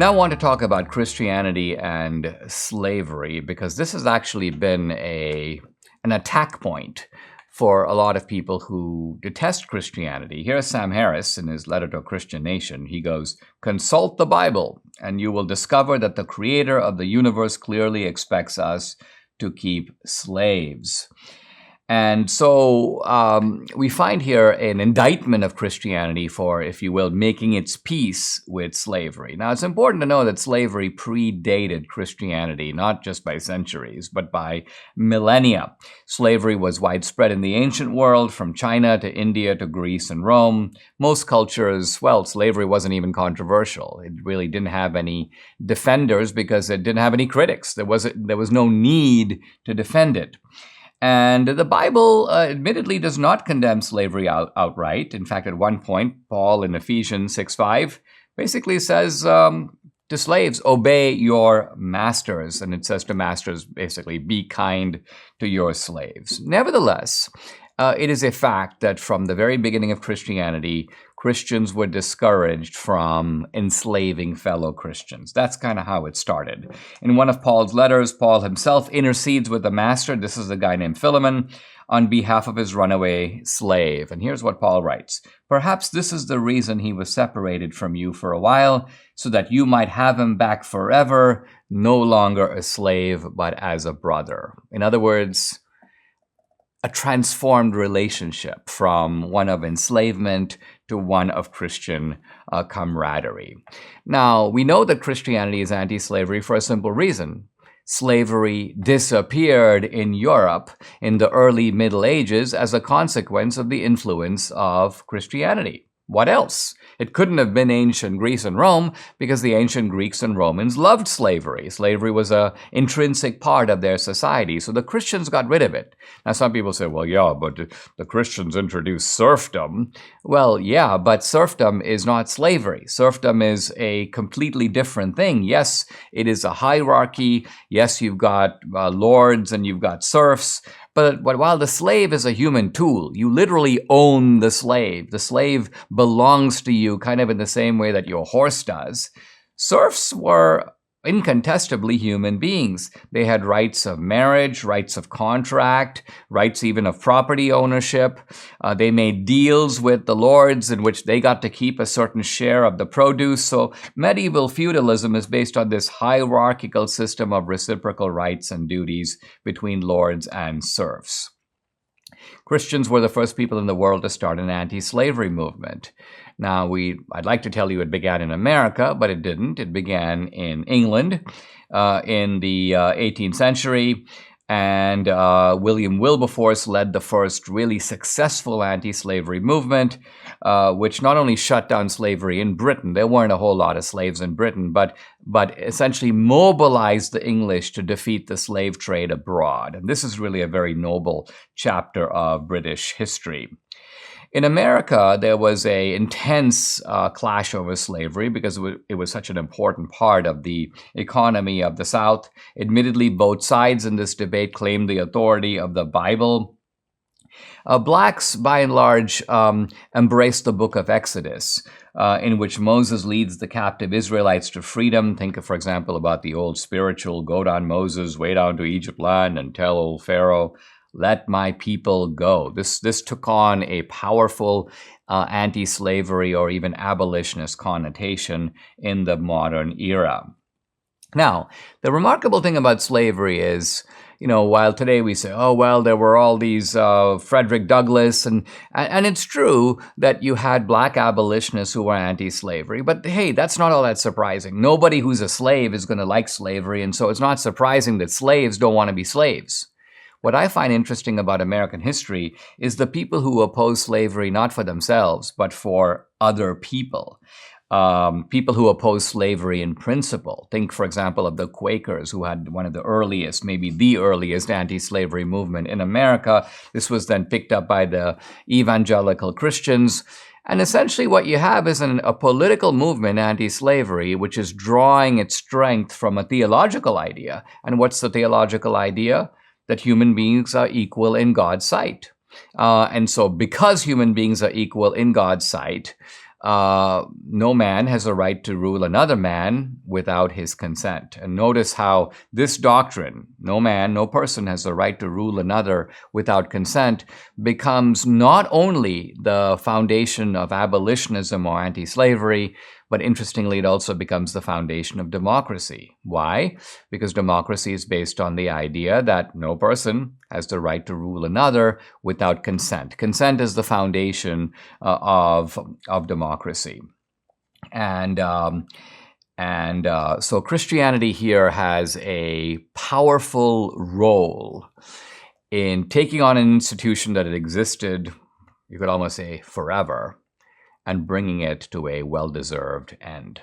And I want to talk about Christianity and slavery because this has actually been an attack point for a lot of people who detest Christianity. Here's Sam Harris in his letter to a Christian nation. He goes, "Consult the Bible, and you will discover that the creator of the universe clearly expects us to keep slaves." And so we find here an indictment of Christianity for, if you will, making its peace with slavery. Now, it's important to know that slavery predated Christianity, not just by centuries, but by millennia. Slavery was widespread in the ancient world, from China to India to Greece and Rome. Most cultures, well, slavery wasn't even controversial. It really didn't have any defenders because it didn't have any critics. There was no need to defend it. And the Bible admittedly does not condemn slavery outright. In fact, at one point, Paul in Ephesians 6:5 basically says to slaves, obey your masters. And it says to masters, basically, be kind to your slaves. Nevertheless, it is a fact that from the very beginning of Christianity, Christians were discouraged from enslaving fellow Christians. That's kind of how it started. In one of Paul's letters, Paul himself intercedes with the master, this is a guy named Philemon, on behalf of his runaway slave. And here's what Paul writes: "Perhaps this is the reason he was separated from you for a while, so that you might have him back forever, no longer a slave, but as a brother." In other words, a transformed relationship from one of enslavement to one of Christian camaraderie. Now, we know that Christianity is anti-slavery for a simple reason. Slavery disappeared in Europe in the early Middle Ages as a consequence of the influence of Christianity. What else? It couldn't have been ancient Greece and Rome because the ancient Greeks and Romans loved slavery. Slavery was an intrinsic part of their society, so the Christians got rid of it. Now, some people say, well, yeah, but the Christians introduced serfdom. Well, yeah, but serfdom is not slavery. Serfdom is a completely different thing. Yes, it is a hierarchy. Yes, you've got lords and you've got serfs. But while the slave is a human tool, you literally own the slave. The slave belongs to you kind of in the same way that your horse does. Serfs were incontestably human beings. They had rights of marriage, rights of contract, rights even of property ownership. They made deals with the lords in which they got to keep a certain share of the produce. So medieval feudalism is based on this hierarchical system of reciprocal rights and duties between lords and serfs. Christians were the first people in the world to start an anti-slavery movement. Now, I'd like to tell you it began in America, but it didn't. It began in England in the 18th century, and William Wilberforce led the first really successful anti-slavery movement, which not only shut down slavery in Britain — there weren't a whole lot of slaves in Britain — but essentially mobilized the English to defeat the slave trade abroad. And this is really a very noble chapter of British history. In America, there was an intense clash over slavery because it was such an important part of the economy of the South. Admittedly, both sides in this debate claimed the authority of the Bible. Blacks, by and large, embraced the book of Exodus, in which Moses leads the captive Israelites to freedom. Think, for example, about the old spiritual, "Go down, Moses, way down to Egypt land and tell old Pharaoh, let my people go." This took on a powerful anti-slavery or even abolitionist connotation in the modern era. Now, the remarkable thing about slavery is, while today we say, oh, well, there were all these Frederick Douglass, and it's true that you had black abolitionists who were anti-slavery, but hey, that's not all that surprising. Nobody who's a slave is going to like slavery, and so it's not surprising that slaves don't want to be slaves. What I find interesting about American history is the people who oppose slavery not for themselves, but for other people. People who oppose slavery in principle. Think, for example, of the Quakers, who had one of the earliest, maybe the earliest anti-slavery movement in America. This was then picked up by the evangelical Christians. And essentially what you have is a political movement, anti-slavery, which is drawing its strength from a theological idea. And what's the theological idea? That human beings are equal in God's sight. And so because human beings are equal in God's sight, no man has a right to rule another man without his consent. And notice how this doctrine, no man, no person has the right to rule another without consent, becomes not only the foundation of abolitionism or anti-slavery, but interestingly, it also becomes the foundation of democracy. Why? Because democracy is based on the idea that no person has the right to rule another without consent. Consent is the foundation of democracy. And so Christianity here has a powerful role in taking on an institution that had existed, you could almost say, forever, and bringing it to a well-deserved end.